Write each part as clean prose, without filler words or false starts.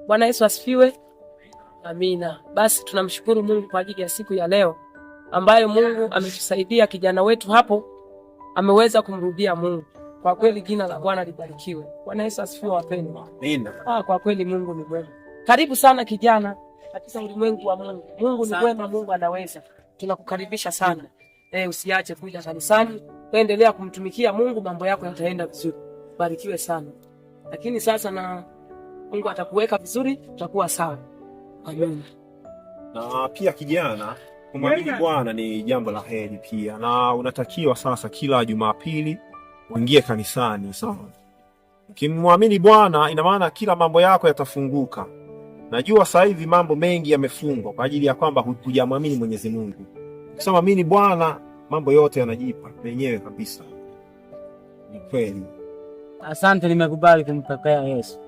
Bwana Yesu asifiwe. Amina. Basi tunamshukuru Mungu kwa ajili ya siku ya leo ambayo Mungu ametusaidia, kijana wetu hapo ameweza kumrudia Mungu. Kwa kweli jina la Bwana libarikiwe. Bwana Yesu asifiwe wapendwa. Amina. Kwa kweli Mungu ni mwema. Karibu sana kijana katika ulimwengu wa Mungu. Mungu ni mwema, Mungu anaweza. Tunakukaribisha sana. Usiache kuja kanisani, endelea kumtumikia Mungu, mambo yako yataenda vizuri. Barikiwe sana. Lakini sasa na Mungu atakuweka vizuri, utakuwa sawa. Amen. Na pia kijana, kumwamini Bwana ni jambo la heri pia, na unatakiwa sasa kila Jumapili uingie kanisani. Sawa. Ukimwamini Bwana ina maana kila mambo yako yatafunguka. Najua sasa hivi mambo mengi yamefungwa kwa ajili ya kwamba hujamwamini Mwenyezi Mungu. Ukishamwamini Bwana mambo yote yanajipa yenyewe kabisa. Ni kweli. Asante, nimekubali kumpokea Yesu.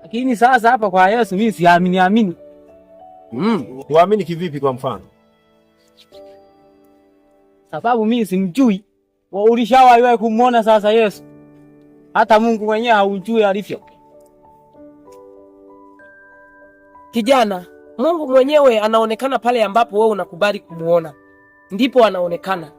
Lakini sasa hapa kwa Yesu mimi siamini. Uamini kivipi kwa mfano? Sababu mimi simjui. Ulishawahi kumuona sasa Yesu? Hata Mungu mwenyewe haujui alivyo. Kijana, Mungu mwenyewe anaonekana pale ambapo wewe unakubali kumuona. Ndipo anaonekana.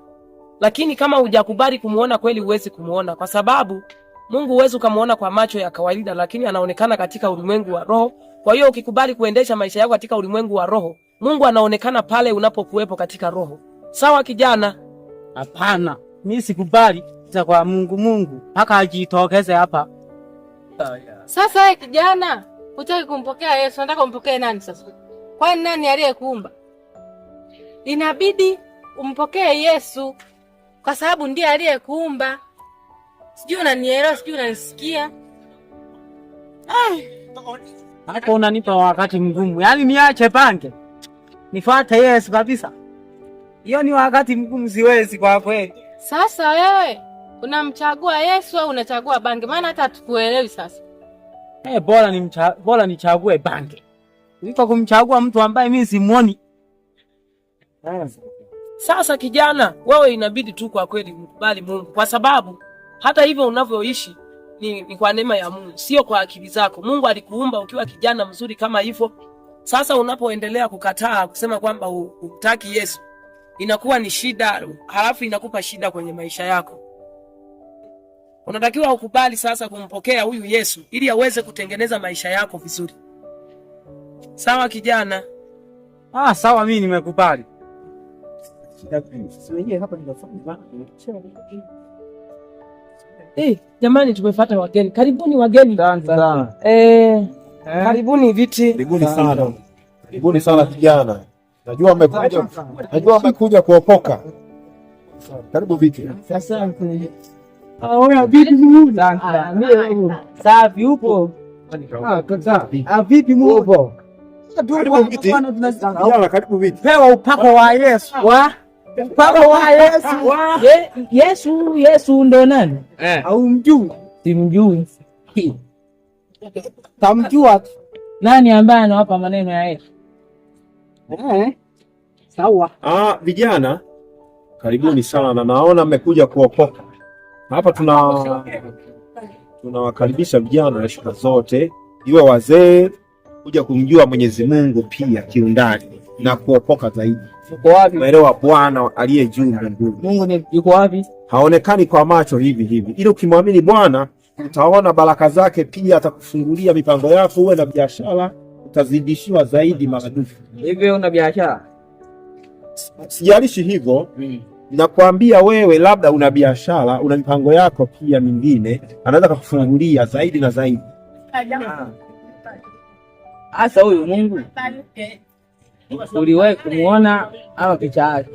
Lakini kama hujakubali kumuona kweli huwezi kumuona, kwa sababu Mungu huwezi kumuona kwa macho ya kawaida, lakini anaonekana katika ulimwengu wa roho. Kwa hiyo ukikubali kuendesha maisha yako katika ulimwengu wa roho, Mungu anaonekana pale unapokuwepo katika roho. Sawa kijana? Hapana, mimi sikubali kwa Mungu mpaka ajitokeze hapa. Sasa wewe kijana, hutaki kumpokea Yesu, unataka umpokee nani sasa? Kwani nani aliyekuumba? Inabidi umpokee Yesu kwa sababu ndiye aliyekuumba. Sijui unanielewa, sijui unanisikia. Hata unanipa wakati mgumu. Yaani niache bange, nifuate Yesu kabisa. Hiyo ni wakati mgumu, siwezi kwa kweli. Sasa wewe unamchagua Yesu au unachagua bange? Maana hata hatukuelewi sasa. Bora nichague bange kuliko kumchagua mtu ambaye mimi simuoni. Sasa kijana, wewe inabidi tu kwa kweli mkubali Mungu, kwa sababu hata hivyo unavyoishi ni kwa neema ya Mungu, sio kwa akili zako. Mungu alikuumba ukiwa kijana mzuri kama hivyo. Sasa unapoendelea kukataa kusema kwamba hutaki Yesu, inakuwa ni shida, halafu inakupa shida kwenye maisha yako. Unatakiwa ukubali sasa kumpokea huyu Yesu ili aweze kutengeneza maisha yako vizuri. Sawa kijana? Sawa, mimi nimekubali. Jamani, tumefuata wageni. Karibuni wageni. Karibuni viti. Karibuni sana. Karibuni sana kijana. Najua umekuja kuokoka. Karibu viti. Sasa vipi Mungu? Safi upo? Vipi Mungu? Karibu viti. Kijana, karibu viti. Pewa upako wa Yesu. Upako wa Yesu. Yesu ndo nani? Au mjui? Simjui. Tamjua nani ambaye anawapa maneno ya Yesu? Sawa. Vijana karibuni sana, naona mmekuja kuokoka. Hapa tunawakaribisha vijana na shida zote, iwe wazee, kuja kumjua Mwenyezi Mungu pia kiundani na kuokoka zaidi. Yuko wapi? Maelewa Bwana aliye juu mbinguni. Mungu yuko wapi? Haonekani kwa macho hivi. Ili ukimwamini Bwana utaona baraka zake, pia atakufungulia mipango yako, uwe na biashara, utazidishiwa zaidi maradufu. Hivi una biashara? Sijalishi hivyo. Nakwambia wewe labda una biashara, una mipango yako pia mingine, anaweza kukufungulia zaidi na zaidi. Asa huyu Mungu uliwahi kumuona ama picha yake?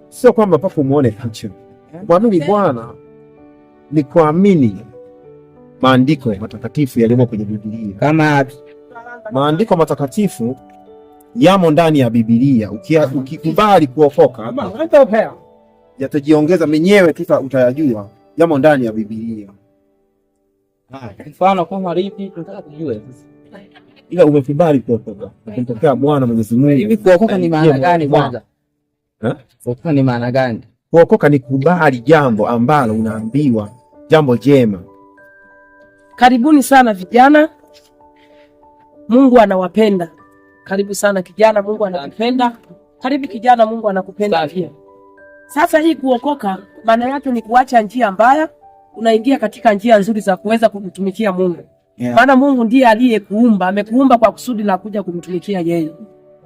Sio kwamba mpaka umuone picha. Kuamini Bwana ni kuamini maandiko matakatifu yaliyo kwenye Biblia. Kama maandiko matakatifu yamo ndani ya Biblia. Ukikubali kuokoka, yatajiongeza menyewe, utayajua yamo ndani ya Biblia. Mfano kama lipi tunataka tujue? Ila umekubali kuokoka, kumpokea Bwana Mwenyezi Mungu. Hivi kuokoka ni maana gani kwanza? Kuokoka ni maana gani? Kuokoka ni kubali jambo ambalo unaambiwa, jambo jema. Karibuni sana vijana. Mungu anawapenda. Karibu sana kijana, Mungu anakupenda. Karibu kijana, Mungu anakupenda pia. Sasa hii kuokoka maana yake ni kuacha njia mbaya, unaingia katika njia nzuri za kuweza kumtumikia Mungu. Maana Mungu ndiye aliyekuumba, amekuumba kwa kusudi la kuja kumtumikia yeye.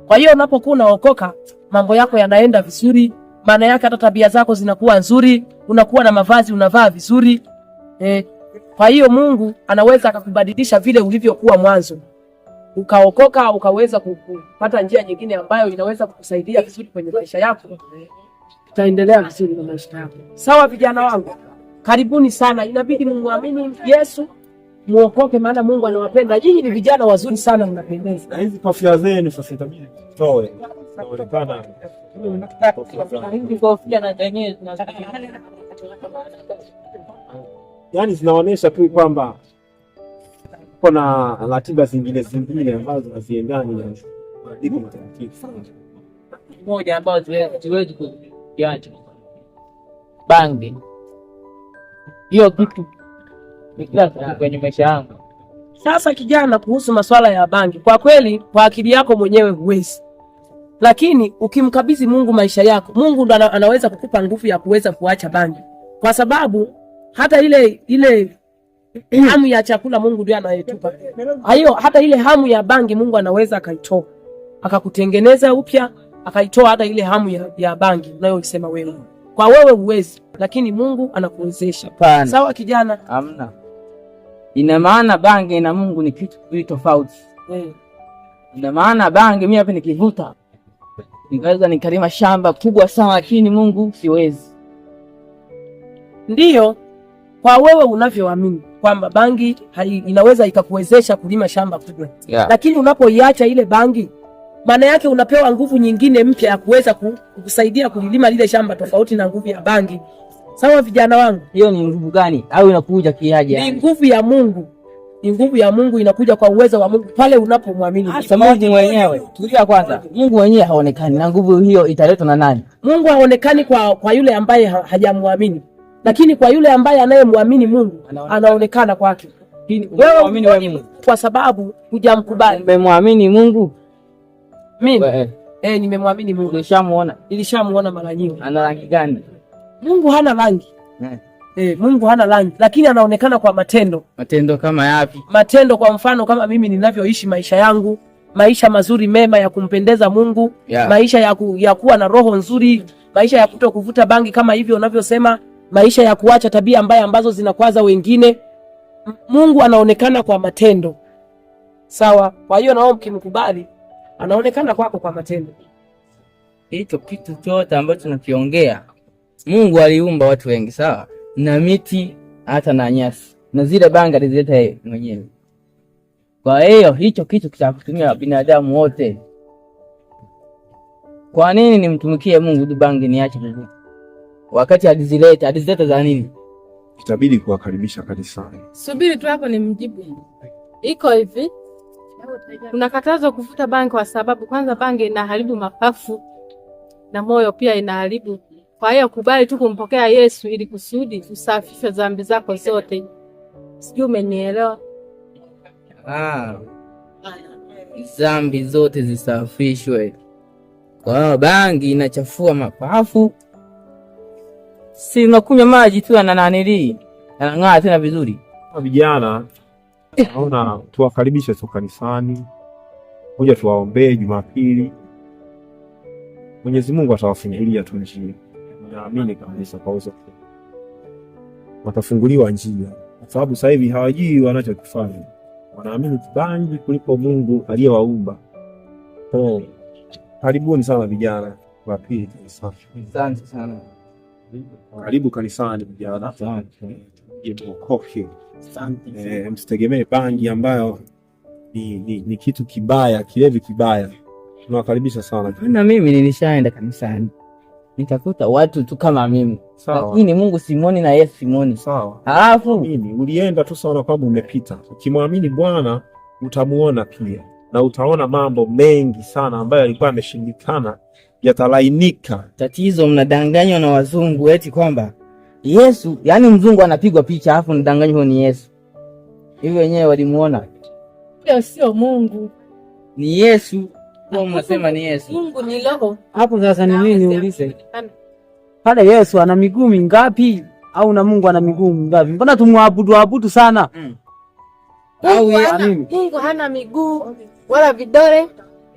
Kwa hiyo unapokuwa unaokoka, mambo yako yanaenda vizuri, maana yake hata tabia zako zinakuwa nzuri, unakuwa na mavazi unavaa vizuri. Kwa hiyo Mungu anaweza akakubadilisha vile ulivyokuwa mwanzo. Ukaokoka, ukaweza kupata njia nyingine ambayo inaweza kukusaidia vizuri kwenye maisha yako. Utaendelea vizuri na maisha yako. Sawa vijana wangu? Karibuni sana. Inabidi muamini Yesu, muokoke maana Mungu anawapenda. Nyinyi ni vijana wazuri sana, mnapendeza. Na hizi kofia zenu sasa itabidi toe. Inaonekana. Hizi kofia na zenyewe yaani zinaonyesha tu kwamba kuna ratiba zingine ambazo haziendani na maandiko matakatifu. moja ambayo siwezi kuiacha. Bangi. Hiyo kitu ni kila kitu kwenye maisha yangu. Sasa kijana, kuhusu masuala ya bangi, kwa kweli kwa akili yako mwenyewe huwezi. Lakini ukimkabidhi Mungu maisha yako, Mungu ndo anaweza kukupa nguvu ya kuweza kuacha bangi. Kwa sababu hata ile hamu ya chakula Mungu ndiye anayetupa. Hiyo hata ile hamu ya bangi Mungu anaweza akaitoa. Akakutengeneza upya, akaitoa hata ile hamu ya bangi unayosema wewe. Kwa wewe huwezi, lakini Mungu anakuwezesha. Sawa kijana? Hamna. Ina maana bangi na Mungu ni kitu tofauti. Ina maana bangi mimi hapa nikivuta nikaweza nikalima shamba kubwa sana, lakini Mungu siwezi. Ndiyo, kwa wewe unavyoamini kwamba bangi inaweza ikakuwezesha kulima shamba kubwa. Lakini unapoiacha ile bangi, maana yake unapewa nguvu nyingine mpya ya kuweza kukusaidia kulima lile shamba tofauti na nguvu ya bangi. Sawa vijana wangu? Hiyo ni nguvu gani? Au inakuja kiaje? Ni nguvu ya Mungu. Ni nguvu ya Mungu, inakuja kwa uwezo wa Mungu pale unapomwamini. Mungu mwenyewe. Tulia kwanza. Mungu mwenyewe haonekani, na nguvu hiyo italetwa na nani? Mungu haonekani kwa yule ambaye hajamwamini. Lakini kwa yule ambaye anayemwamini Mungu anaonekana kwake. Wewe muamini wa Mungu kwa sababu hujamkubali. Umemwamini Mungu? Mimi nimemwamini Mungu. Nilishamuona mara nyingi. Ana rangi gani? Mungu hana rangi. Mungu hana rangi, lakini anaonekana kwa matendo. Matendo kama yapi? Matendo kwa mfano kama mimi ninavyoishi maisha yangu, maisha mazuri mema ya kumpendeza Mungu, maisha ya kuwa na roho nzuri, maisha ya kutokuvuta bangi kama hivyo unavyosema, maisha ya kuacha tabia mbaya ambazo zinakwaza wengine. Mungu anaonekana kwa matendo. Sawa? Kwa hiyo nao mkimkubali, anaonekana kwako kwa matendo. Hicho kitu chote ambacho tunakiongea, Mungu aliumba watu wengi, sawa? Na miti hata na nyasi. Na zile bangi alizileta yeye mwenyewe. Kwa hiyo hicho kitu kitakutumia binadamu wote. Kwa nini nimtumikie Mungu bangi niache kuvuta? Wakati alizileta za nini? Itabidi kuwakaribisha kanisani. Subiri tu hapo nimjibu. Iko hivi. Unakatazwa kuvuta bangi kwa sababu kwanza bangi inaharibu mapafu na moyo pia inaharibu. Kwa hiyo kubali tu kumpokea Yesu ili kusudi usafishe dhambi zako zote. Sijui umenielewa? Dhambi zote zisafishwe. Kwa hiyo bangi inachafua mapafu. Si unakunywa maji tu yanananili, yanang'aa tena vizuri. Vijana, naona tuwakaribishe tu kanisani. Ngoja tuwaombee Jumapili. Mwenyezi Mungu atawafungulia tu njia. Naamini kabisa kwa uwezo wake watafunguliwa njia, kwa sababu sasa hivi hawajui wanachokifanya. Wanaamini bangi kuliko Mungu aliyewaumba. Karibuni sana vijana. Jumapili asante sana. Karibu kanisani vijana. Asante. Msitegemee bangi ambayo ni kitu kibaya, kilevi kibaya. Tunawakaribisha sana. Na mimi nilishaenda kanisani, nitakuta watu tu kama mimi. Lakini Mungu simoni na Yesu simoni. Sawa. Alafu mimi ulienda tu sawa kwamba umepita. Ukimwamini Bwana utamuona pia, na utaona mambo mengi sana ambayo yalikuwa yameshindikana yatalainika. Tatizo mnadanganywa na wazungu eti kwamba Yesu, yani mzungu anapigwa picha alafu mdanganywa ni Yesu. Hivi wenyewe walimuona. Huyo sio Mungu. Ni Yesu. Kwa mnasema ni Yesu. Mungu ni roho. Hapo sasa ni nini niulize? Pale Yesu ana miguu mingapi au na Mungu ana miguu mingapi? Mbona tumwabudu sana? Au Mungu hana miguu wala vidole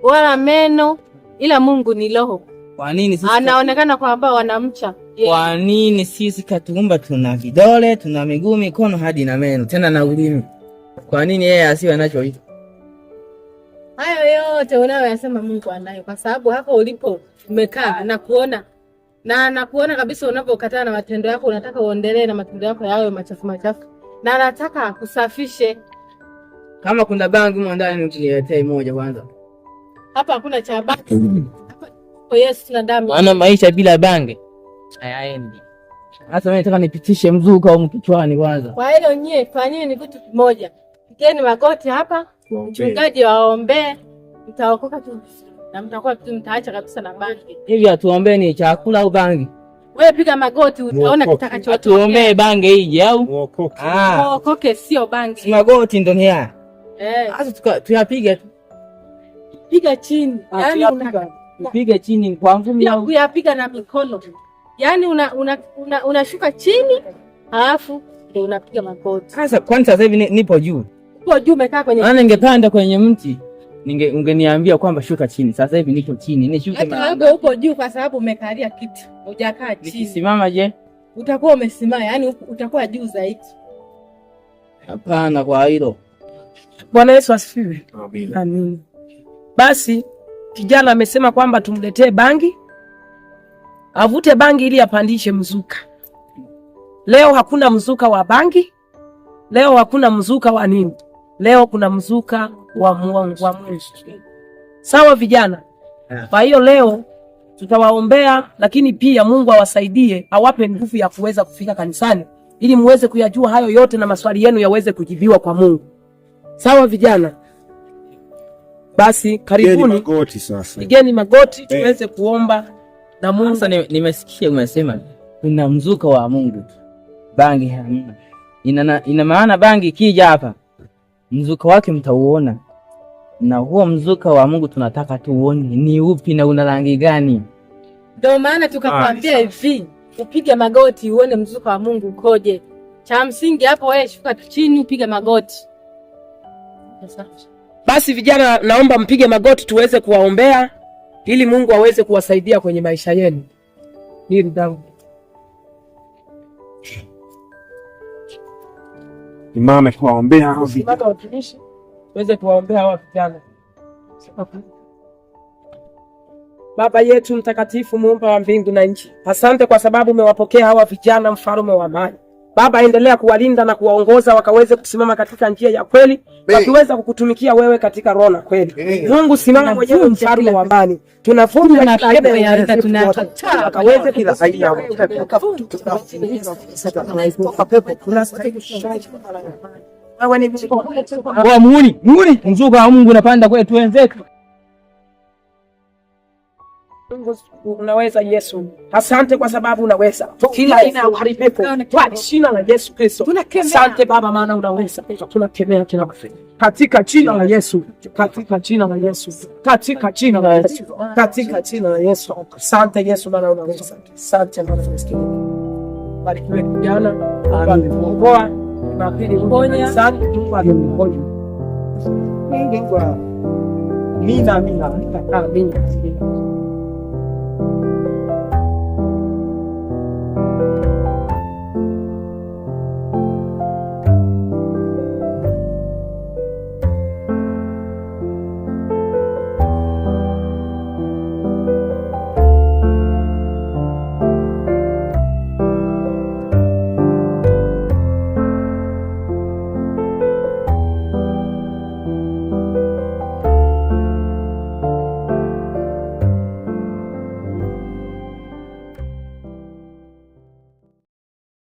wala meno, ila Mungu ni roho. Kwa nini sisi anaonekana kwamba wanamcha? Kwa nini sisi katuumba tuna vidole, tuna miguu, mikono hadi na meno, tena na ulimi? Kwa nini yeye asiwe nacho hicho? Hayo yote unayoyasema Mungu anayo, kwa sababu hapo ulipo umekaa na kuona na nakuona kabisa unapokataa na matendo yako, unataka uendelee na matendo yako yawe machafu machafu, na anataka kusafishe. Kama kuna bangi huko ndani niletee moja kwanza. Hapa hakuna cha bangi. Hapa Yesu tuna damu. Maana maisha bila bangi hayaendi. Hata mimi nataka nipitishe mzuka au kichwani kwanza. Kwa hiyo nyie fanyeni kitu kimoja. Pikeni magoti hapa, mchungaji waombee, mtaokoka tu. Na mtakuwa tu mtaacha kabisa na bangi. Hivi atuombee ni chakula au bangi? Wewe piga magoti utaona kitakacho. Tuombee bangi ije au? Muokoke. Muokoke sio bangi. Si magoti ndo ni haya. Sasa tuyapiga tu. Piga chini. Yaani piga chini kwa ngumi au kuyapiga na mikono. Yaani unashuka chini, halafu ndio unapiga magoti. Sasa kwani sasa hivi nipo juu? Upo juu umekaa kwenye. Maana ningepanda kwenye mti. Ungeniambia kwamba shuka chini. Sasa hivi niko chini. Nishuke mahali. Wewe upo juu kwa sababu umekalia kiti. Hujakaa chini. Nikisimama je? Utakuwa umesimama, yaani utakuwa juu zaidi. Hapana kwa hilo. Bwana Yesu asifiwe. Amen. Basi kijana amesema kwamba tumletee bangi, avute bangi ili apandishe mzuka. Leo hakuna mzuka wa bangi, leo hakuna mzuka wa nini, leo kuna mzuka wa Mungu. Sawa vijana? Kwa hiyo leo tutawaombea, lakini pia Mungu awasaidie, awape nguvu ya kuweza kufika kanisani ili muweze kuyajua hayo yote na maswali yenu yaweze kujibiwa kwa Mungu. Sawa vijana? Basi karibuni, pigeni magoti tuweze kuomba na Mungu. Sasa nimesikia umesema kuna mzuka wa Mungu, bangi hamna. Ina maana bangi kija hapa mzuka wake mtauona, na huo mzuka wa Mungu tunataka tuone ni upi na una rangi gani. Ndio maana tukakwambia hivi, upige magoti uone mzuka wa Mungu ukoje. Cha msingi hapo wewe shuka chini upige magoti. Basi vijana, naomba mpige magoti tuweze kuwaombea ili Mungu aweze kuwasaidia kwenye maisha yenu. Hili damu. Imame kuwaombea hao vijana. Watumishi tuweze kuwaombea hao vijana. Baba yetu mtakatifu, muumba wa mbingu na nchi, asante kwa sababu umewapokea hawa vijana, mfalme wa amani. Baba, endelea kuwalinda na kuwaongoza wakaweze kusimama katika njia ya kweli, wakiweza kukutumikia wewe katika roho na kweli. Mungu, simama mwenyewe, mfalme wa amani. Tunavunja na kebe ya ardhi, tunakataa wakaweze kila aina wa muuni mzuka wa Mungu unapanda kwetu wenzetu. Unaweza Yesu. Asante kwa sababu unaweza. Kila aina ya uharibifu kwa jina la Yesu Kristo. Asante Baba, maana unaweza. Tunakemea kila katika jina la Yesu. Katika jina la Yesu. Katika jina la Yesu. Katika jina la Yesu. Asante Yesu, maana unaweza. Asante Bwana Yesu. Barikiwe kijana. Ameokoa. Na pili mponya. Asante Mungu amemponya. Mungu. Mina. Amina.